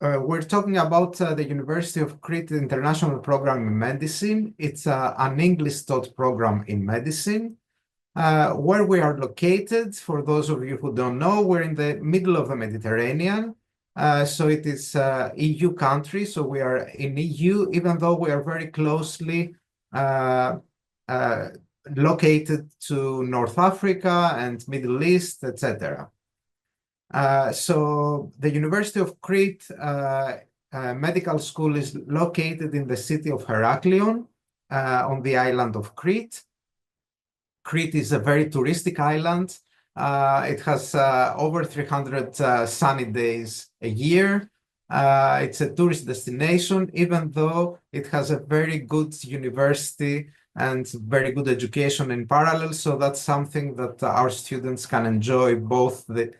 We're talking about the University of Crete International Program in Medicine. It's an English taught program in medicine. Where we are located, for those of you who don't know, we're in the middle of the Mediterranean. So it is EU country. So we are in EU, even though we are very closely located to North Africa and Middle East, etc. So the University of Crete Medical School is located in the city of Heraklion on the island of Crete. Crete is a very touristic island. It has over 300 sunny days a year. It's a tourist destination, even though it has a very good university and very good education in parallel. So that's something that our students can enjoy, both the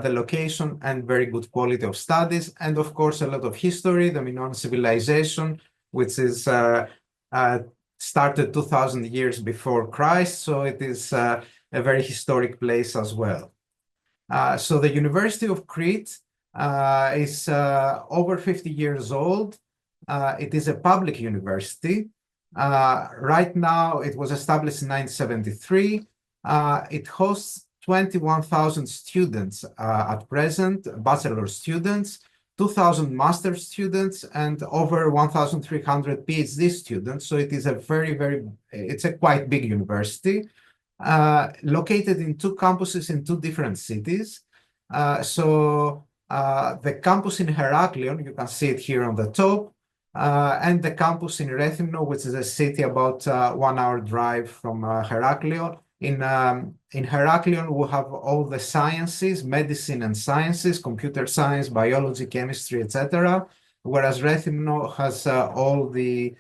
location and very good quality of studies. And of course, a lot of history, the Minoan civilization, which is started 2,000 years before Christ. So it is a very historic place as well. So the University of Crete is over 50 years old. It is a public university. Right now, it was established in 1973. It hosts 21,000 students at present, bachelor students, 2,000 master students, and over 1,300 PhD students. So it is it's a quite big university, located in two campuses in two different cities. The campus in Heraklion, you can see it here on the top, and the campus in Rethymno, which is a city about 1 hour drive from Heraklion. In Heraklion, we have all the sciences, medicine and sciences, computer science, biology, chemistry, etc. Whereas Rethymno has all the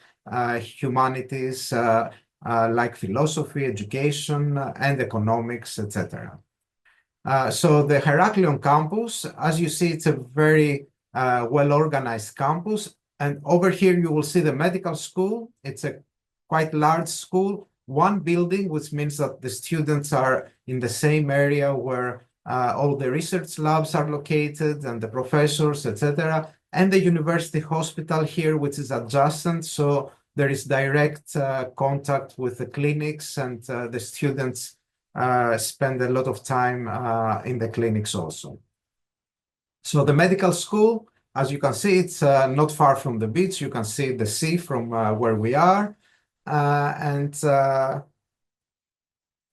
humanities like philosophy, education, and economics, etc. So the Heraklion campus, as you see, it's a very well-organized campus. And over here, you will see the medical school. It's a quite large school. One building, which means that the students are in the same area where all the research labs are located and the professors, etc. And the university hospital here, which is adjacent. So there is direct contact with the clinics, and the students spend a lot of time in the clinics also. So the medical school, as you can see, it's not far from the beach. You can see the sea from where we are.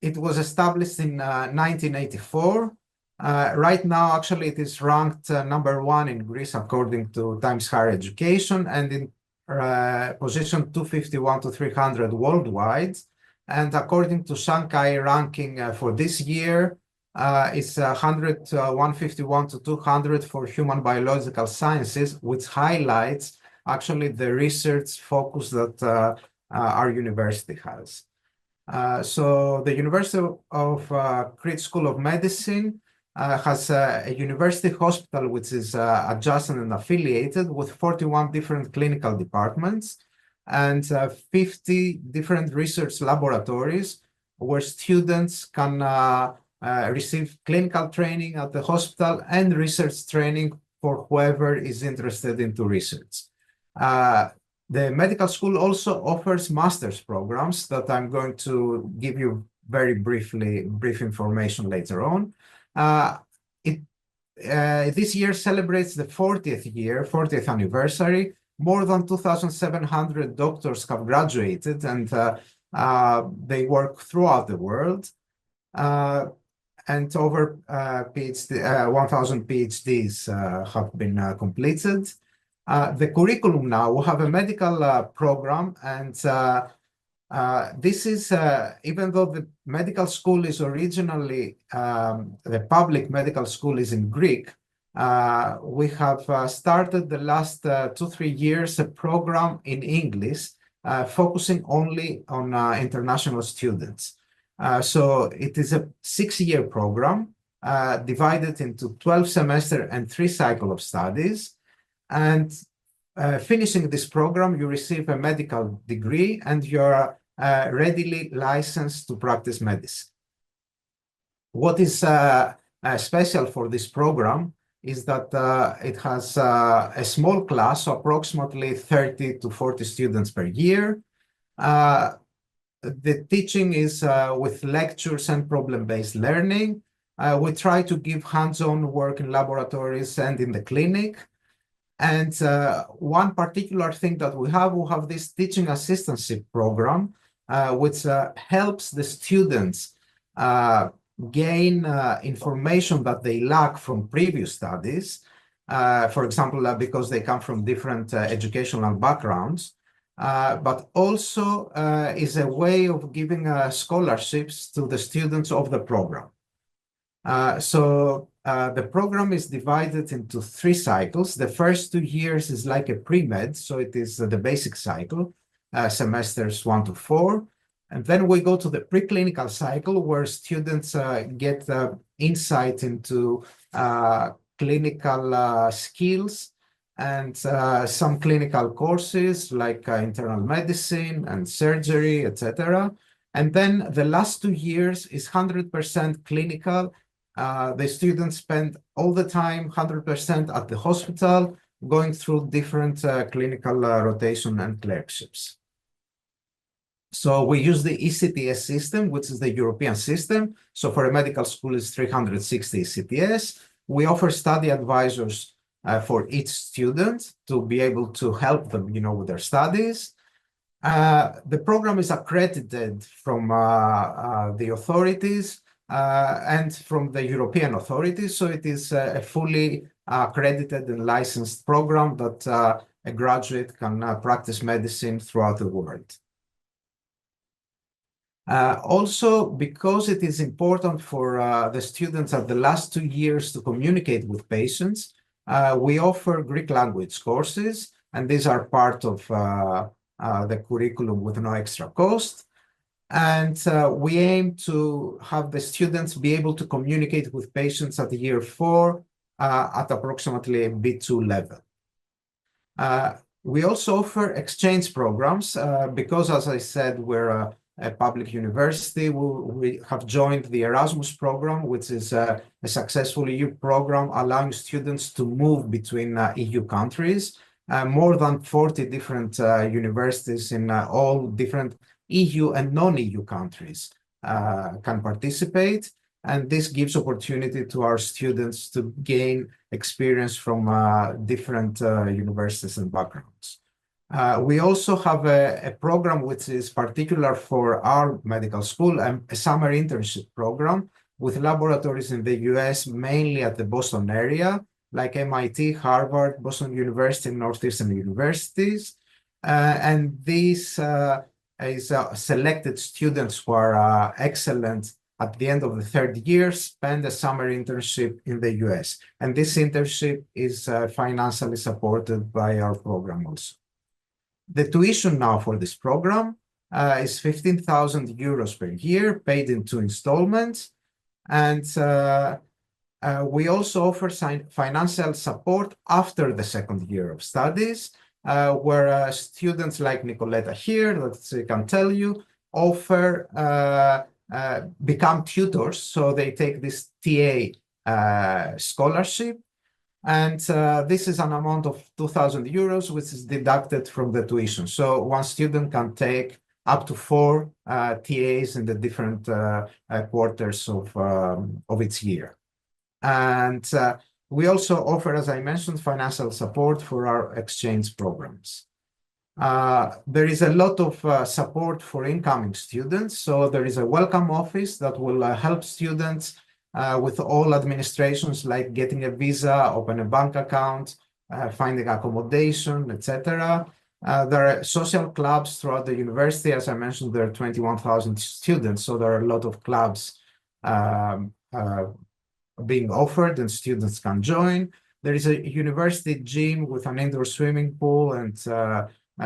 It was established in 1984. Right now, actually, it is ranked #1 in Greece according to Times Higher Education, and in position 251 to 300 worldwide. And according to Shanghai ranking for this year, it's 151 to 200 for human biological sciences, which highlights actually the research focus that our university has. So the University of Crete School of Medicine has a university hospital which is adjacent and affiliated with 41 different clinical departments and 50 different research laboratories where students can receive clinical training at the hospital and research training for whoever is interested into research. The medical school also offers master's programs that I'm going to give you very brief information later on. This year celebrates the 40th anniversary. More than 2,700 doctors have graduated, and they work throughout the world. And over 1,000 PhDs have been completed. The curriculum now, we have a medical program, and this is, even though the medical school is originally, the public medical school is in Greek, we have started the last 2-3 years a program in English, focusing only on international students. So it is a 6-year program divided into 12 semester and 3 cycle of studies. And finishing this program, you receive a medical degree and you're readily licensed to practice medicine. What is special for this program is that it has a small class, so approximately 30 to 40 students per year. The teaching is with lectures and problem-based learning. We try to give hands-on work in laboratories and in the clinic. And one particular thing that we have this teaching assistantship program, which helps the students gain information that they lack from previous studies. For example, because they come from different educational backgrounds. But also is a way of giving scholarships to the students of the program. So the program is divided into 3 cycles. The first 2 years is like a pre-med, so it is the basic cycle, semesters 1 to 4. And then we go to the preclinical cycle where students get insight into clinical skills and some clinical courses like internal medicine and surgery, etc. And then the last 2 years is 100% clinical. The students spend all the time 100% at the hospital, going through different clinical rotation and clerkships. So we use the ECTS system, which is the European system. So for a medical school, it's 360 ECTS. We offer study advisors for each student to be able to help them, with their studies. The program is accredited from the authorities and from the European authorities. So it is a fully accredited and licensed program that a graduate can practice medicine throughout the world. Also, because it is important for the students at the last 2 years to communicate with patients, we offer Greek language courses, and these are part of the curriculum with no extra cost. And we aim to have the students be able to communicate with patients at year 4 at approximately a B2 level. We also offer exchange programs because, as I said, we're a public university. We have joined the Erasmus program, which is a successful EU program allowing students to move between EU countries. More than 40 different universities in all different EU and non-EU countries can participate. And this gives opportunity to our students to gain experience from different universities and backgrounds. We also have a program which is particular for our medical school, a summer internship program with laboratories in the US, mainly at the Boston area, like MIT, Harvard, Boston University, and Northeastern universities. And these is selected students who are excellent at the end of the 3rd year spend a summer internship in the US. And this internship is financially supported by our program also. The tuition now for this program is 15,000 euros per year, paid in 2 installments. And we also offer financial support after the 2nd year of studies, where students like Nicoletta here, that can tell you, become tutors. So they take this TA scholarship. And this is an amount of 2,000 euros, which is deducted from the tuition. So one student can take up to 4 TAs in the different quarters of its year. And we also offer, as I mentioned, financial support for our exchange programs. There is a lot of support for incoming students. So there is a welcome office that will help students with all administrations like getting a visa, open a bank account, finding accommodation, etc. There are social clubs throughout the university. As I mentioned, there are 21,000 students, so there are a lot of clubs being offered and students can join. There is a university gym with an indoor swimming pool and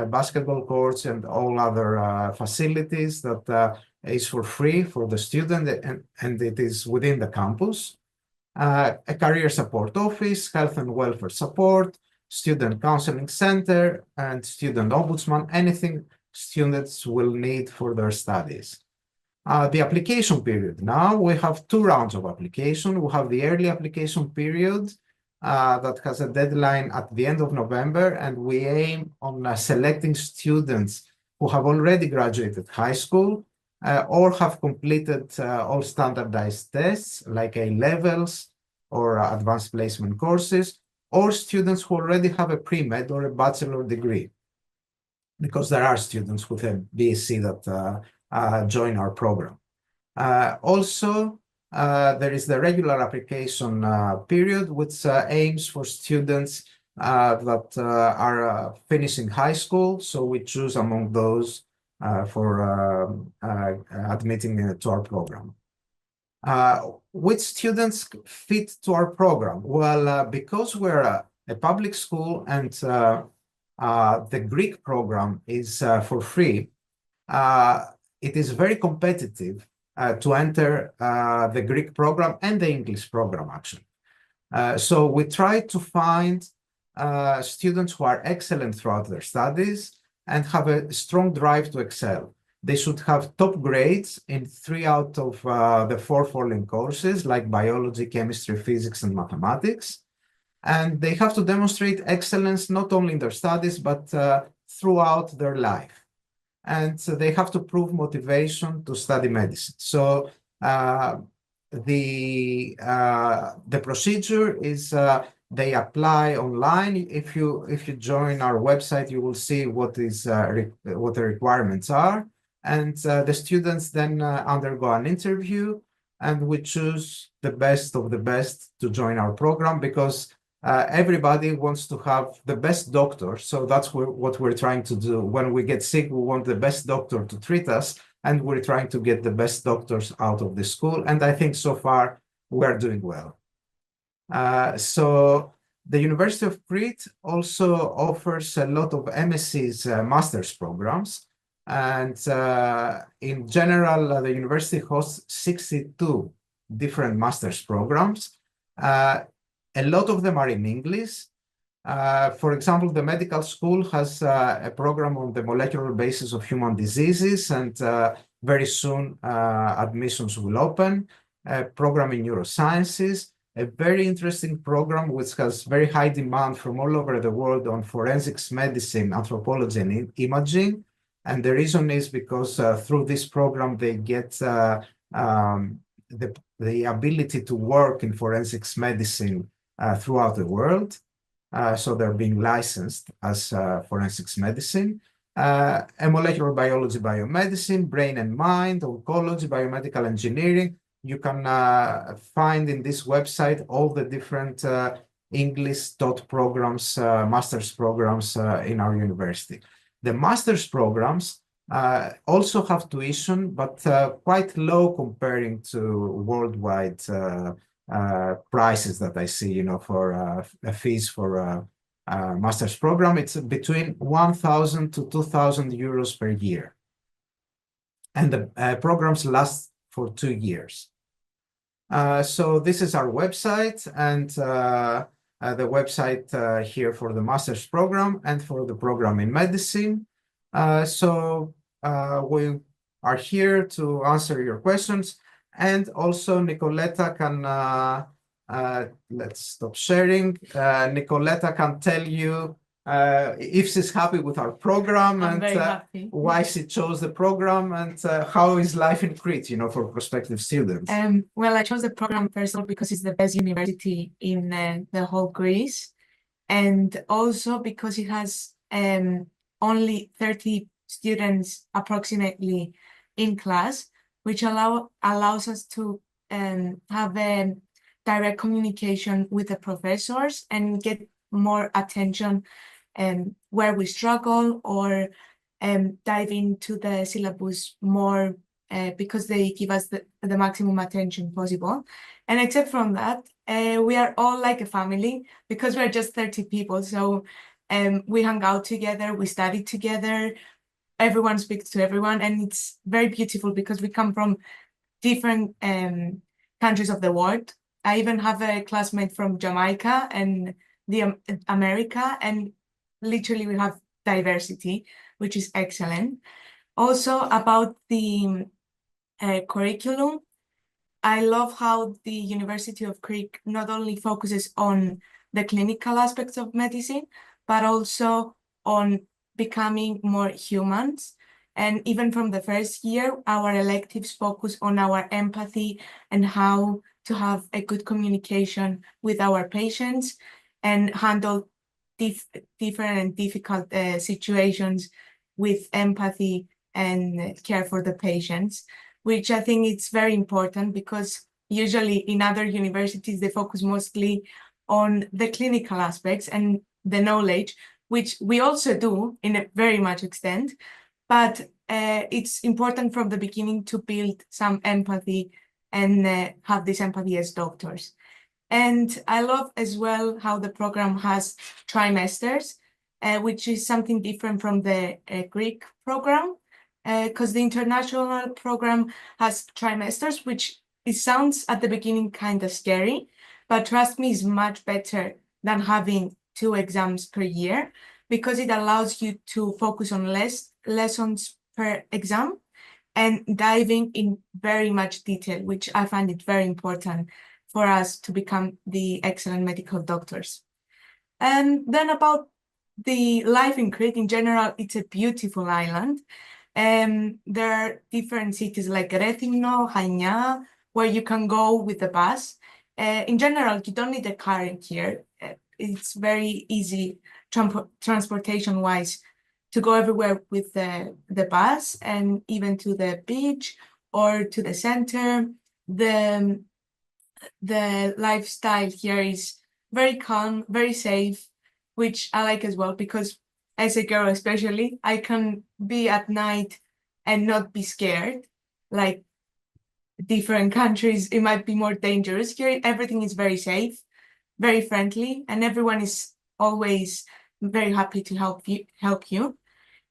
basketball courts and all other facilities that is for free for the student, and it is within the campus. A career support office, health and welfare support, student counseling center, and student ombudsman, anything students will need for their studies. The application period. Now we have 2 rounds of application. We have the early application period, that has a deadline at the end of November, and we aim on selecting students who have already graduated high school or have completed all standardized tests like A-levels or advanced placement courses, or students who already have a pre-med or a bachelor degree, because there are students with a BSc that join our program. Also, there is the regular application period, which aims for students that are finishing high school. So we choose among those for admitting to our program. Which students fit to our program? Well, because we're a public school and the Greek program is for free, it is very competitive to enter the Greek program and the English program, actually. So we try to find students who are excellent throughout their studies and have a strong drive to excel. They should have top grades in 3 out of the 4 following courses, like biology, chemistry, physics, and mathematics. And they have to demonstrate excellence not only in their studies, but throughout their life. And so they have to prove motivation to study medicine. So the procedure is they apply online. If you join our website, you will see what the requirements are, and the students then undergo an interview, and we choose the best of the best to join our program, because everybody wants to have the best doctor. So that's what we're trying to do. When we get sick, we want the best doctor to treat us, and we're trying to get the best doctors out of the school. And I think so far we're doing well. So the University of Crete also offers a lot of MSC's master's programs. And in general, the university hosts 62 different master's programs. A lot of them are in English. For example, the medical school has a program on the molecular basis of human diseases, and very soon admissions will open. A program in neurosciences, a very interesting program which has very high demand from all over the world on forensics medicine, anthropology, and imaging. And the reason is because through this program, they get the ability to work in forensics medicine throughout the world. So they're being licensed as forensics medicine, molecular biology, biomedicine, brain and mind, oncology, biomedical engineering. You can find in this website all the different English taught programs, master's programs in our university. The master's programs also have tuition, but quite low comparing to worldwide prices that I see, for fees for a master's program. It's between 1,000 to 2,000 euros per year. And the programs last for 2 years. So this is our website, and the website here for the master's program and for the program in medicine. So we are here to answer your questions. And also Nicoletta can, let's stop sharing. Nicoletta can tell you if she's happy with our program, I'm very happy. why she chose the program, and how is life in Crete, for prospective students. Well, I chose the program first of all because it's the best university in the whole Greece, and also because it has only 30 students approximately in class, which allows us to have a direct communication with the professors and get more attention where we struggle, or dive into the syllabus more because they give us the maximum attention possible. And except from that, we are all like a family because we're just 30 people. So we hang out together, we study together, everyone speaks to everyone, and it's very beautiful because we come from different countries of the world. I even have a classmate from Jamaica and the America, and literally we have diversity, which is excellent. Also about the curriculum, I love how the University of Crete not only focuses on the clinical aspects of medicine, but also on becoming more humans. And even from the first year, our electives focus on our empathy and how to have a good communication with our patients and handle different and difficult situations with empathy and care for the patients, which I think it's very important because usually in other universities, they focus mostly on the clinical aspects and the knowledge, which we also do in a very much extent, but it's important from the beginning to build some empathy and have this empathy as doctors. And I love as well how the program has trimesters, which is something different from the Greek program, because the international program has trimesters, which it sounds at the beginning kind of scary, but trust me, is much better than having 2 exams per year because it allows you to focus on less lessons per exam and diving in very much detail, which I find it very important for us to become the excellent medical doctors. And then about the life in Crete in general, it's a beautiful island. There are different cities like Rethymno, Haina, where you can go with the bus. In general, you don't need a car in here. It's very easy transportation-wise to go everywhere with the bus and even to the beach or to the center. The lifestyle here is very calm, very safe, which I like as well because as a girl especially, I can be at night and not be scared. Like different countries, it might be more dangerous. Here, everything is very safe, very friendly, and everyone is always very happy to help you.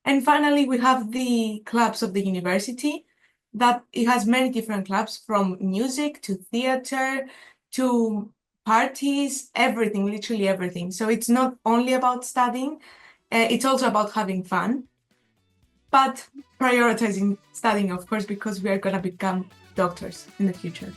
And finally, we have the clubs of the university that it has many different clubs from music to theater to parties, everything, literally everything. So it's not only about studying, it's also about having fun, but prioritizing studying, of course, because we are going to become doctors in the future.